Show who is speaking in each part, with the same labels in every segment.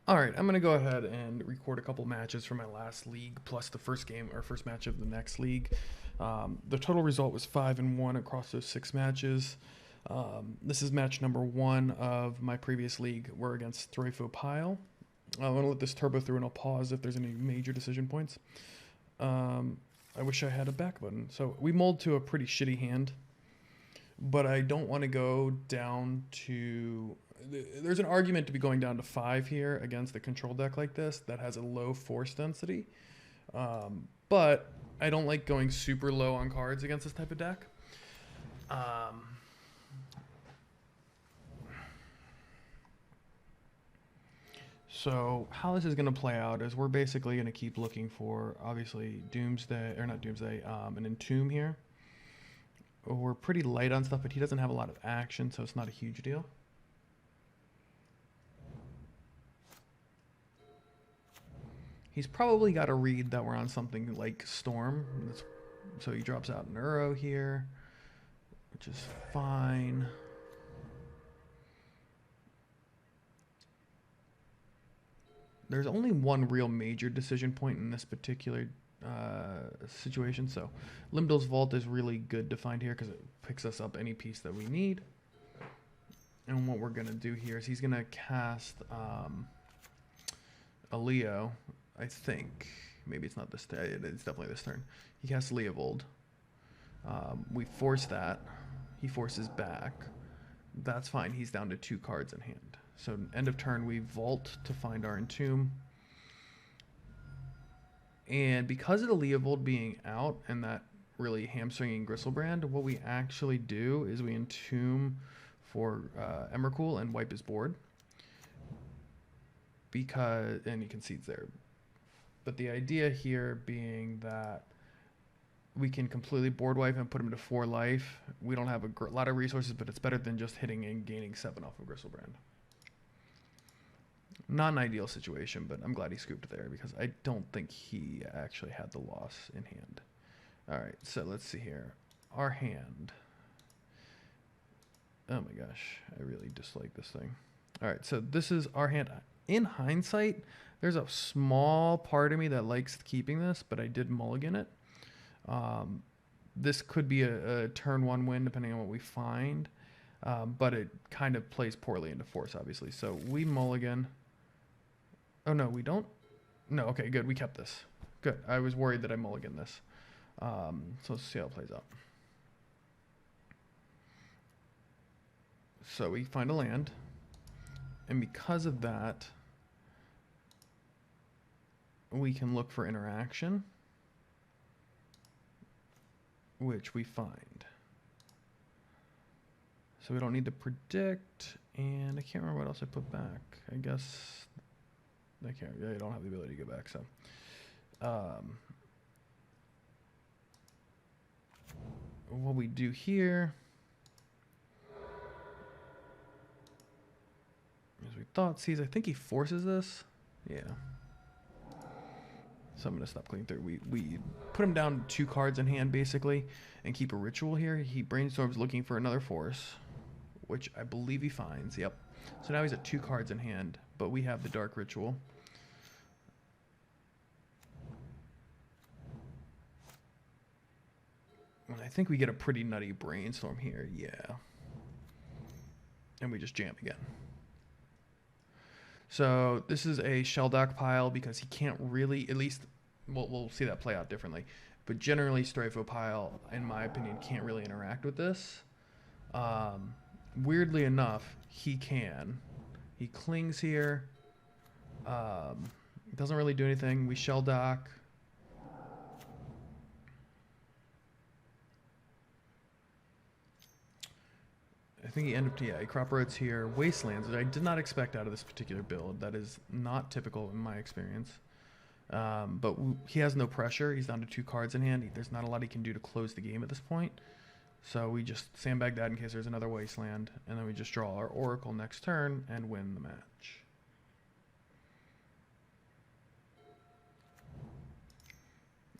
Speaker 1: All right, I'm gonna go ahead and record a couple matches for my last league, plus the first game or first match of the next league. The total result was 5-1 across those 6 matches. This is match number 1 of my previous league. We're against Stroifo Pile. I'm gonna let this turbo through, and I'll pause if there's any major decision points. I wish I had a back button. So we mulled to a pretty shitty hand, but I don't want to go down to. There's an argument to be going down to 5 here against a control deck like this that has a low force density. But I don't like going super low on cards against this type of deck. So how this is going to play out is we're basically going to keep looking for, obviously, Doomsday, or not Doomsday, an Entomb here. We're pretty light on stuff, but he doesn't have a lot of action, so it's not a huge deal. He's probably got to read that we're on something like Storm. So he drops out an Uro here, which is fine. There's only one real major decision point in this particular situation. So Limdol's Vault is really good to find here because it picks us up any piece that we need. And what we're going to do here is he's going to cast a Leo, I think. Maybe it's not this turn. It's definitely this turn. He casts Leovold. We force that. He forces back. That's fine. He's down to 2 cards in hand. So end of turn, we vault to find our Entomb. And because of the Leovold being out and that really hamstringing Gristlebrand, what we actually do is we Entomb for Emrakul and wipe his board. And he concedes there. But the idea here being that we can completely board wipe and put him to 4 life. We don't have a lot of resources, but it's better than just hitting and gaining 7 off of Gristlebrand. Not an ideal situation, but I'm glad he scooped there because I don't think he actually had the loss in hand. All right, so let's see here. Our hand. Oh my gosh, I really dislike this thing. All right, so this is our hand. In hindsight, there's a small part of me that likes keeping this, but I did mulligan it. This could be a turn 1 win depending on what we find, but it kind of plays poorly into force, obviously. So we mulligan. Oh, no, we don't? No, okay, good. We kept this. Good. I was worried that I mulliganed this. So let's see how it plays out. So we find a land. And because of that, we can look for interaction, which we find. So we don't need to predict, and I can't remember what else I put back. I guess I don't have the ability to go back, so. What we do here is we Thoughtseize. I think he forces this. Yeah. So I'm going to stop clicking through. We put him down 2 cards in hand, basically, and keep a ritual here. He brainstorms looking for another force, which I believe he finds. Yep. So now he's at 2 cards in hand, but we have the Dark Ritual. And I think we get a pretty nutty brainstorm here. Yeah. And we just jam again. So this is a Shelldock pile because he can't really, at least, we'll see that play out differently. But generally, Stroifo pile, in my opinion, can't really interact with this. Weirdly enough, he can. He clings here. Doesn't really do anything. We Shelldock. I think he he crop roads here. Wastelands, which I did not expect out of this particular build. That is not typical in my experience. But he has no pressure. He's down to 2 cards in hand. There's not a lot he can do to close the game at this point. So we just sandbag that in case there's another Wasteland. And then we just draw our Oracle next turn and win the match.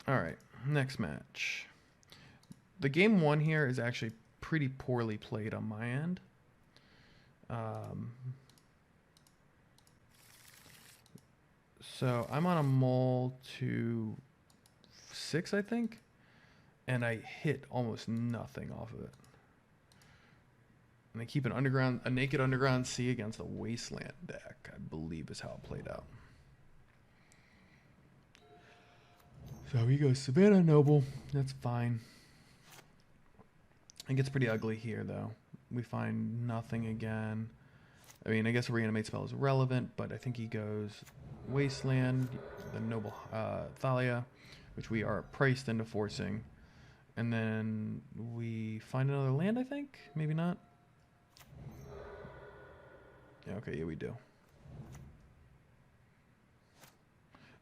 Speaker 1: All right, next match. The game 1 here is actually pretty poorly played on my end. So I'm on a mole to 6, I think, and I hit almost nothing off of it. And I keep a naked underground sea against a wasteland deck, I believe is how it played out. So he goes Savannah Noble. That's fine. It gets pretty ugly here, though. We find nothing again. I mean, I guess a reanimate spell is relevant, but I think he goes Wasteland, the Noble Thalia, which we are priced into forcing. And then we find another land, I think? Maybe not? Yeah, okay, yeah, we do.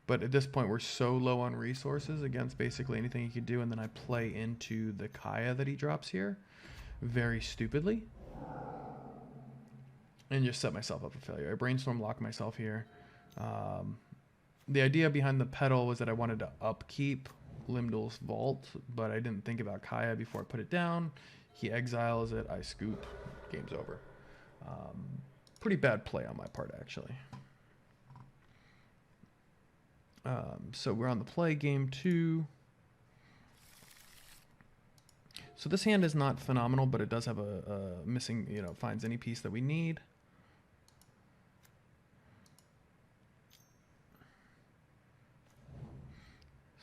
Speaker 1: But at this point, we're so low on resources against basically anything he could do, and then I play into the Kaya that he drops here very stupidly and just set myself up for failure. I brainstorm lock myself here. The idea behind the pedal was that I wanted to upkeep Limdol's Vault, but I didn't think about Kaya before I put it down. He exiles it, I scoop, game's over. Pretty bad play on my part, actually. So we're on the play, game 2. So this hand is not phenomenal, but it does have a missing, finds any piece that we need.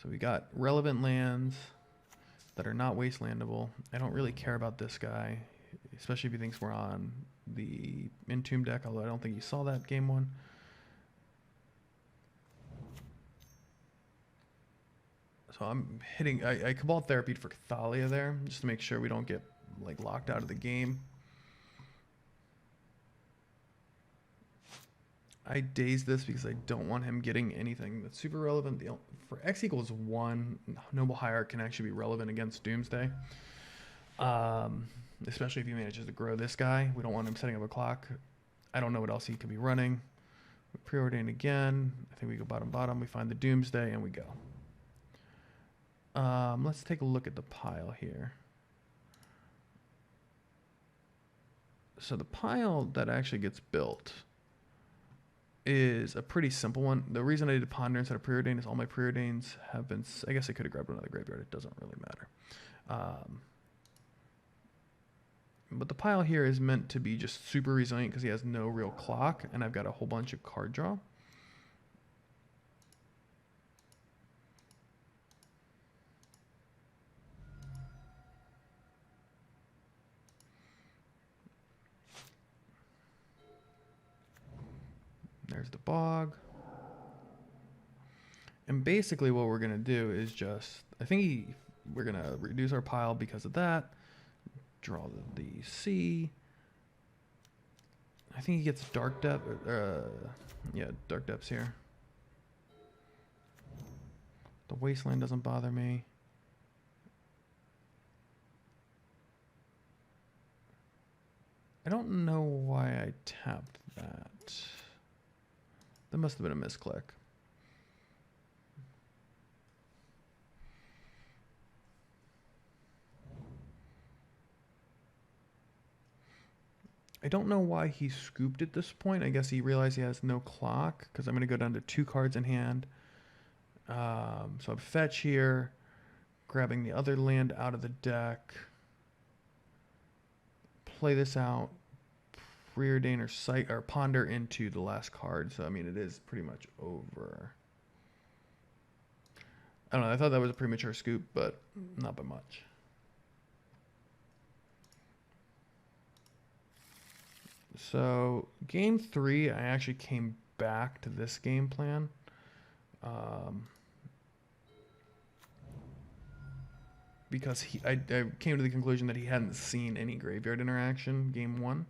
Speaker 1: So we got relevant lands that are not wastelandable. I don't really care about this guy, especially if he thinks we're on the Entomb deck, although I don't think he saw that game 1. So I'm hitting, I Cabal Therapied for Thalia there, just to make sure we don't get locked out of the game. I daze this because I don't want him getting anything that's super relevant. For X equals 1, Noble Hierarch can actually be relevant against Doomsday. Especially if he manages to grow this guy. We don't want him setting up a clock. I don't know what else he could be running. We preordain again. I think we go bottom. We find the Doomsday and we go. Let's take a look at the pile here. So the pile that actually gets built is a pretty simple one. The reason I did Ponder instead of Preordain is all my Preordains have been... I guess I could have grabbed another graveyard. It doesn't really matter. But the pile here is meant to be just super resilient because he has no real clock, and I've got a whole bunch of card draw. There's the bog. And basically what we're going to do is just... we're going to reduce our pile because of that. Draw the C. I think he gets Dark Depth. Yeah, Dark Depths here. The Wasteland doesn't bother me. I don't know why I tapped that. That must have been a misclick. I don't know why he scooped at this point. I guess he realized he has no clock because I'm going to go down to 2 cards in hand. So I fetch here, grabbing the other land out of the deck. Play this out. Preordain or Ponder into the last card. So, I mean, it is pretty much over. I don't know. I thought that was a premature scoop, but not by much. So, game 3, I actually came back to this game plan. Because I came to the conclusion that he hadn't seen any graveyard interaction game 1.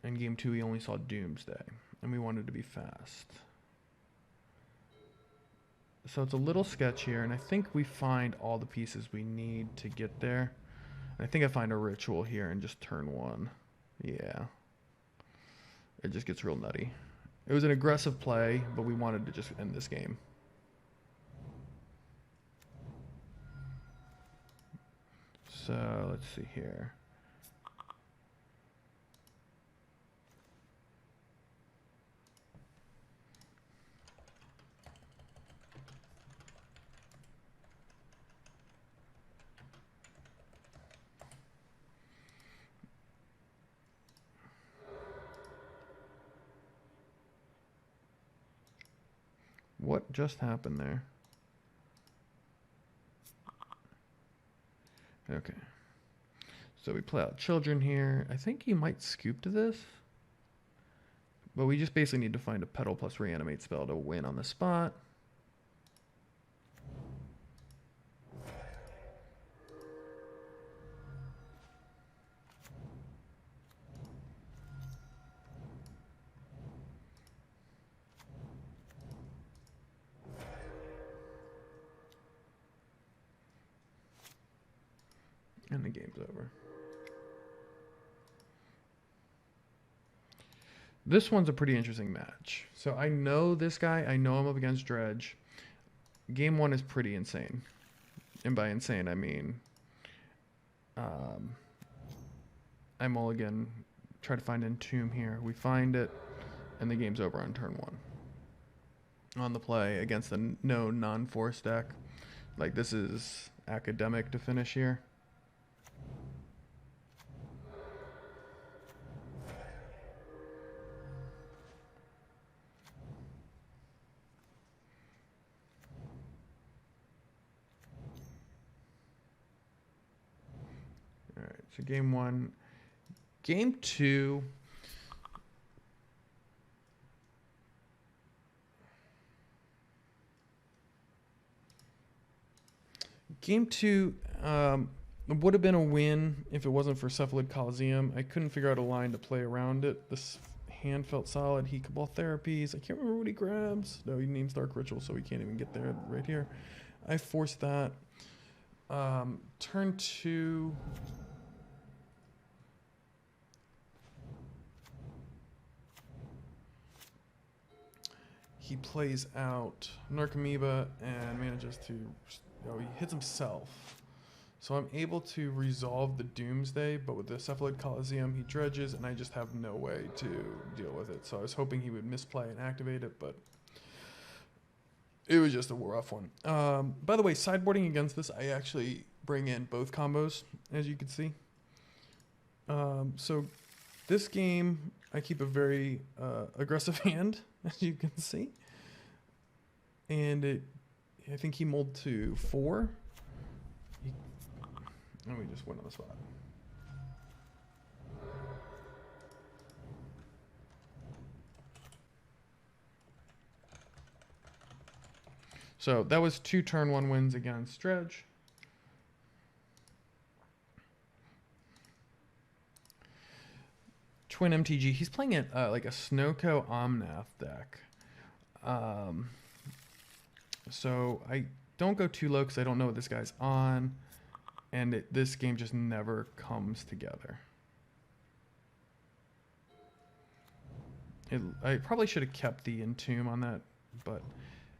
Speaker 1: And game 2, he only saw Doomsday. And we wanted to be fast. So it's a little sketch here, and I think we find all the pieces we need to get there. And I think I find a ritual here in just turn 1. Yeah. It just gets real nutty. It was an aggressive play, but we wanted to just end this game. So let's see here. What just happened there? Okay. So we play out children here. I think he might scoop to this. But we just basically need to find a pedal plus reanimate spell to win on the spot. And the game's over. This one's a pretty interesting match. So I know this guy. I know I'm up against Dredge. Game 1 is pretty insane. And by insane, I mean... I mulligan. Try to find Entomb here. We find it. And the game's over on turn 1. On the play against the no non-force deck. Like, this is academic to finish here. Alright, so game 1. Game 2... Game 2 would have been a win if it wasn't for Cephalid Coliseum. I couldn't figure out a line to play around it. This hand felt solid. He Cabal Therapies. I can't remember what he grabs. No, he names Dark Ritual, so we can't even get there right here. I forced that. Turn 2... He plays out Narcomoeba and manages to... Oh, he hits himself. So I'm able to resolve the Doomsday, but with the Cephalid Coliseum, he dredges, and I just have no way to deal with it. So I was hoping he would misplay and activate it, but it was just a rough one. By the way, sideboarding against this, I actually bring in both combos, as you can see. So this game, I keep a very aggressive hand, as you can see. And I think he mulled to 4. And we just win on the spot. So that was 2 turn 1 wins against Dredge. Twin MTG. He's playing it like a Snowco Omnath deck. So I don't go too low because I don't know what this guy's on. And this game just never comes together. I probably should have kept the Entomb on that, but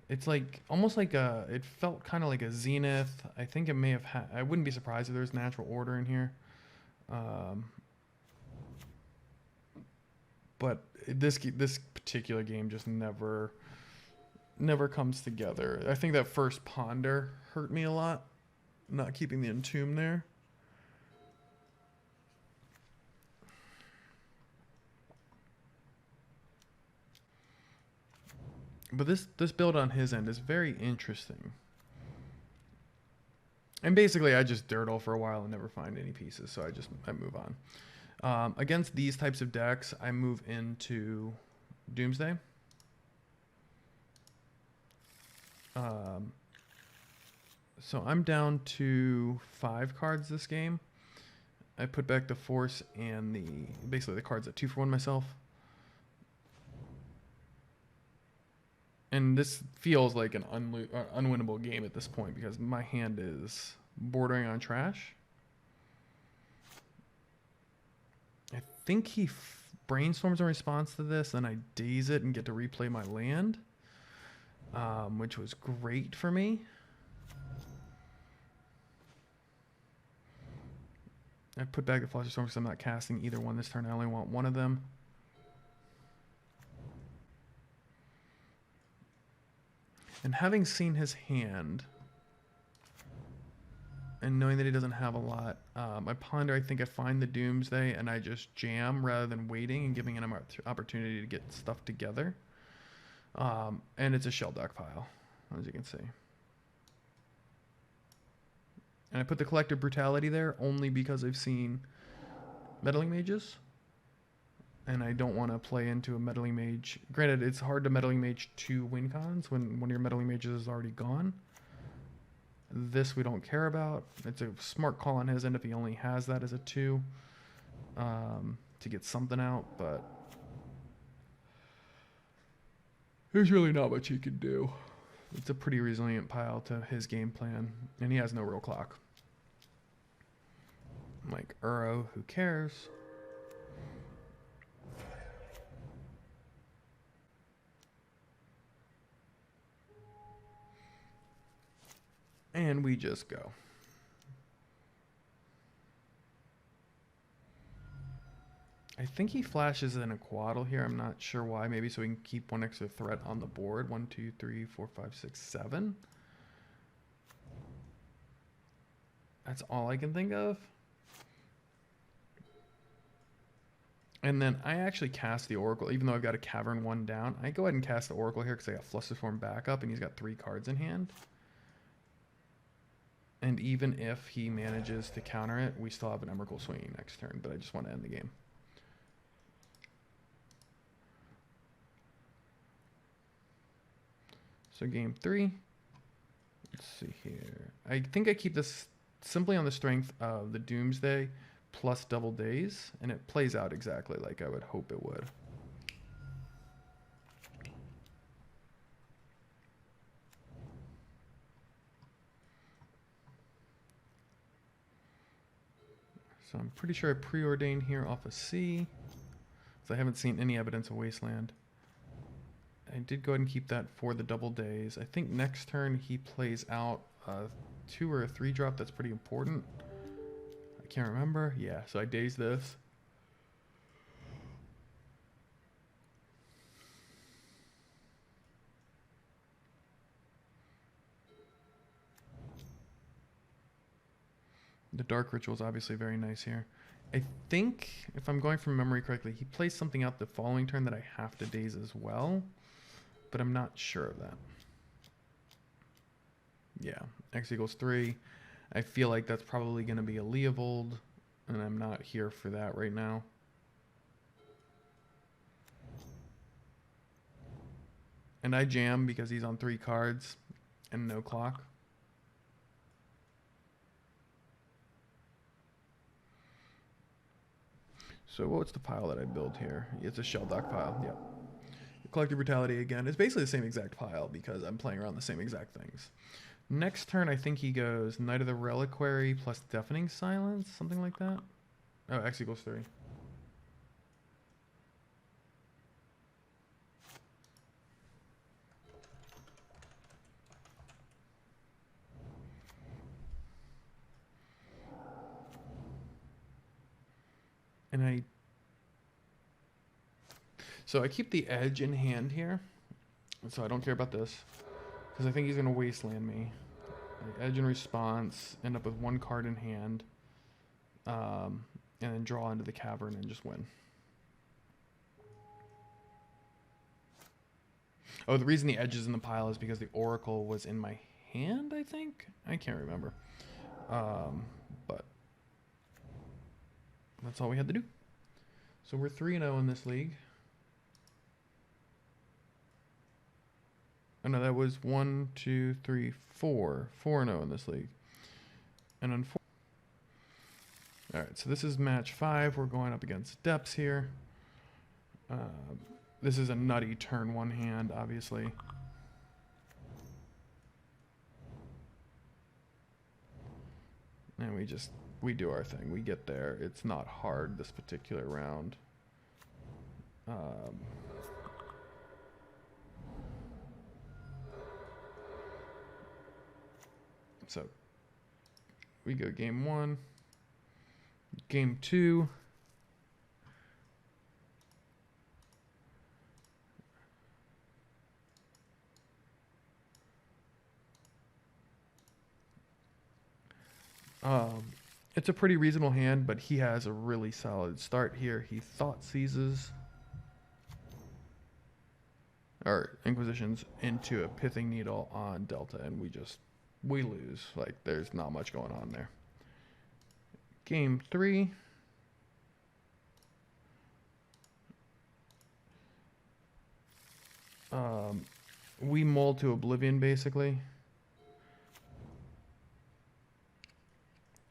Speaker 1: it's like almost like it felt kind of like a Zenith. I think it may have had, I wouldn't be surprised if there's natural order in here. But this particular game just never comes together. I think that first Ponder hurt me a lot, not keeping the Entomb there. But this build on his end is very interesting. And basically I just dirtle for a while and never find any pieces, so I move on. Against these types of decks, I move into Doomsday. So I'm down to 5 cards this game. I put back the Force and basically the cards at 2 for 1 myself. And this feels like an unwinnable game at this point because my hand is bordering on trash. I think he brainstorms in response to this, and I daze it and get to replay my land, which was great for me. I put back the Fluster Storm because I'm not casting either one this turn. I only want one of them. And having seen his hand and knowing that he doesn't have a lot, I ponder, I think I find the Doomsday and I just jam rather than waiting and giving him an opportunity to get stuff together. And it's a shell dock pile, as you can see. And I put the Collective Brutality there only because I've seen Meddling Mages. And I don't want to play into a Meddling Mage. Granted, it's hard to Meddling Mage 2 win cons when one of your Meddling Mages is already gone. This we don't care about. It's a smart call on his end if he only has that as a 2 to get something out, but there's really not much he can do. It's a pretty resilient pile to his game plan, and he has no real clock. Like Uro, who cares? And we just go. I think he flashes in a quaddle here. I'm not sure why. Maybe so we can keep one extra threat on the board. 1, 2, 3, 4, 5, 6, 7. That's all I can think of. And then I actually cast the Oracle, even though I've got a Cavern 1 down. I go ahead and cast the Oracle here because I got Flusterstorm backup, and he's got 3 cards in hand. And even if he manages to counter it, we still have an Emrakul swinging next turn, but I just want to end the game. So game 3, let's see here. I think I keep this simply on the strength of the Doomsday plus Double Days, and it plays out exactly like I would hope it would. So I'm pretty sure I preordained here off a C, because I haven't seen any evidence of Wasteland. I did go ahead and keep that for the Double Days. I think next turn he plays out a 2 or a 3 drop. That's pretty important. I can't remember. Yeah, so I daze this. The Dark Ritual is obviously very nice here. I think, if I'm going from memory correctly, he plays something out the following turn that I have to daze as well. But I'm not sure of that. Yeah, X equals 3. I feel like that's probably going to be a Leovold, and I'm not here for that right now. And I jam because he's on 3 cards and no clock. So what's the pile that I build here? It's a shell dock pile, yep. Collective Brutality again. It's basically the same exact pile because I'm playing around the same exact things. Next turn, I think he goes Knight of the Reliquary plus Deafening Silence, something like that. Oh, X equals 3. And so I keep the edge in hand here. So I don't care about this. Because I think he's going to wasteland me. Like edge and response, end up with 1 card in hand. And then draw into the cavern and just win. Oh, the reason the edge is in the pile is because the Oracle was in my hand, I think? I can't remember. But that's all we had to do. So we're 3-0 in this league. Oh no, that was 1, 2, 3, 4. 4-0 in this league. And on 4. Alright, so this is match 5. We're going up against Depths here. This is a nutty turn 1 hand, obviously. And we do our thing. We get there. It's not hard this particular round. So we go game 1, game 2. It's a pretty reasonable hand, but he has a really solid start here. He thought seizes. or Inquisitions into a Pithing Needle on Delta, and we lose. Like, there's not much going on there. Game 3. We mold to Oblivion, basically.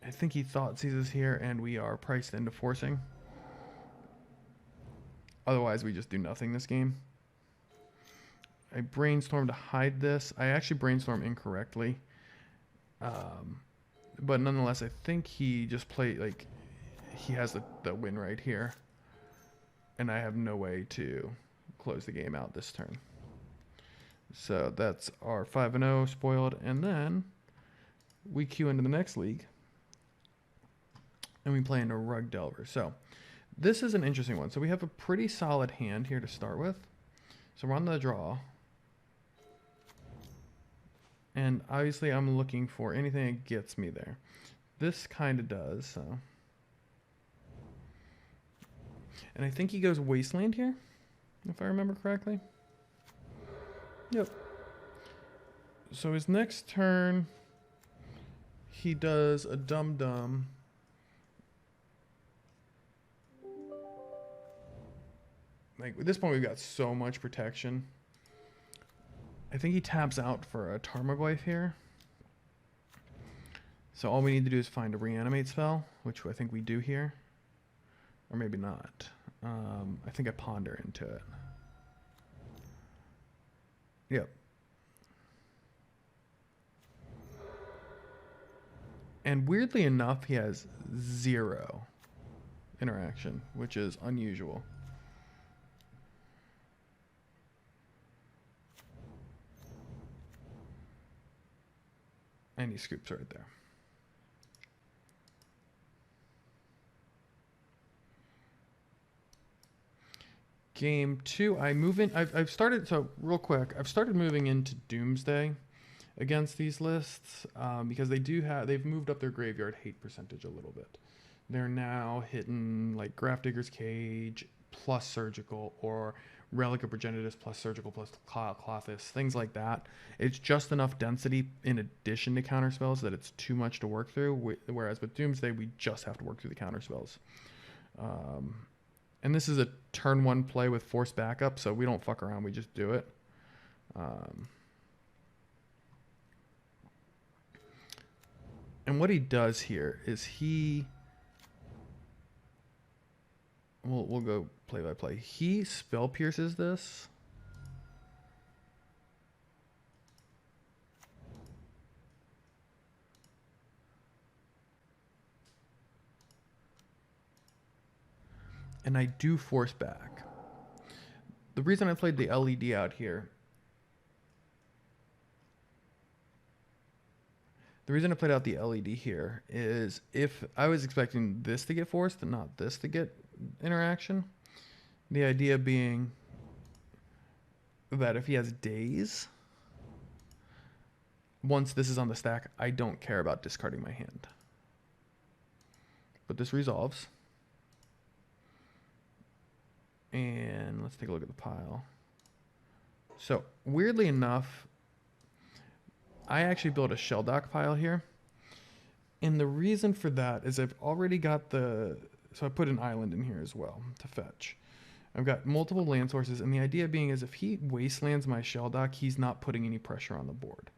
Speaker 1: I think he thought sees us here, and we are priced into forcing. Otherwise, we just do nothing this game. I brainstorm to hide this. I actually brainstorm incorrectly. But nonetheless, I think he just played, like, he has the win right here. And I have no way to close the game out this turn. So that's our 5-0 spoiled. And then we queue into the next league. And we play into Rug Delver. So this is an interesting one. So we have a pretty solid hand here to start with. So we're on the draw. And obviously I'm looking for anything that gets me there. This kind of does, so. And I think he goes Wasteland here, if I remember correctly. Yep. So his next turn, he does a Dum Dum. Like, at this point, we've got so much protection. I think he taps out for a Tarmogoyf here. So all we need to do is find a reanimate spell, which I think we do here. Or maybe not. I think I ponder into it. Yep. And weirdly enough, he has 0 interaction, which is unusual. And he scoops right there. Game 2, I move in. I've started, so real quick, I've started moving into Doomsday against these lists because they've moved up their graveyard hate percentage a little bit. They're now hitting like Grafdigger's Cage plus Surgical or Relic of Progenitus plus Surgical plus Clothis, things like that. It's just enough density in addition to counter spells that it's too much to work through, whereas with Doomsday, we just have to work through the counter spells. And this is a turn 1 play with force backup, so we don't fuck around, we just do it. And what he does here is we'll go play by play. He spell pierces this. And I do force back. The reason I played the LED out here, is if I was expecting this to get forced and not this to get interaction. The idea being that if he has days, once this is on the stack, I don't care about discarding my hand. But this resolves. And let's take a look at the pile. So weirdly enough, I actually built a shell dock pile here. And the reason for that is I've already got so I put an island in here as well to fetch. I've got multiple land sources, and the idea being is if he wastelands my shell dock, he's not putting any pressure on the board.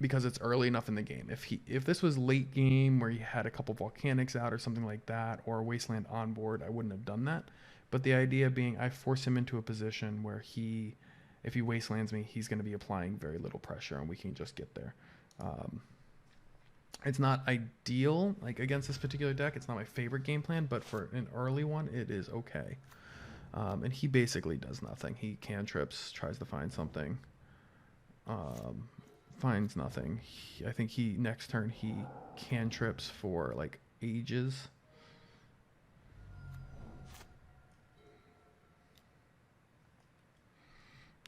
Speaker 1: Because it's early enough in the game. If this was late game where he had a couple volcanics out or something like that, or a wasteland on board, I wouldn't have done that. But the idea being I force him into a position where if he wastelands me, he's going to be applying very little pressure, and we can just get there. It's not ideal, like against this particular deck. It's not my favorite game plan, but for an early one, it is okay. And he basically does nothing. He cantrips, tries to find something, finds nothing. I think next turn he cantrips for like ages.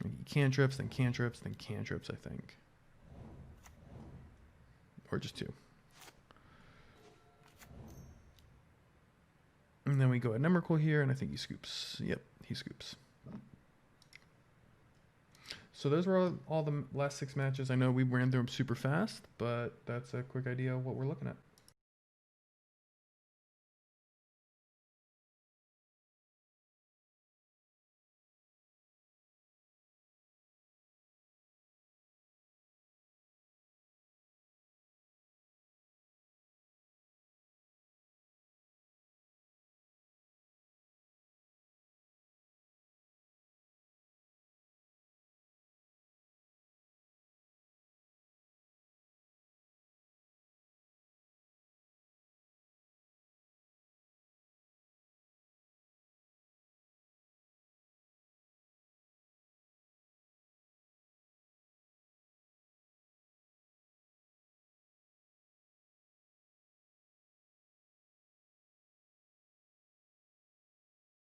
Speaker 1: He cantrips, then cantrips, then cantrips, I think. Or just 2. And then we go at Emrakul here, and I think he scoops. Yep, he scoops. So those were all the last 6 matches. I know we ran through them super fast, but that's a quick idea of what we're looking at.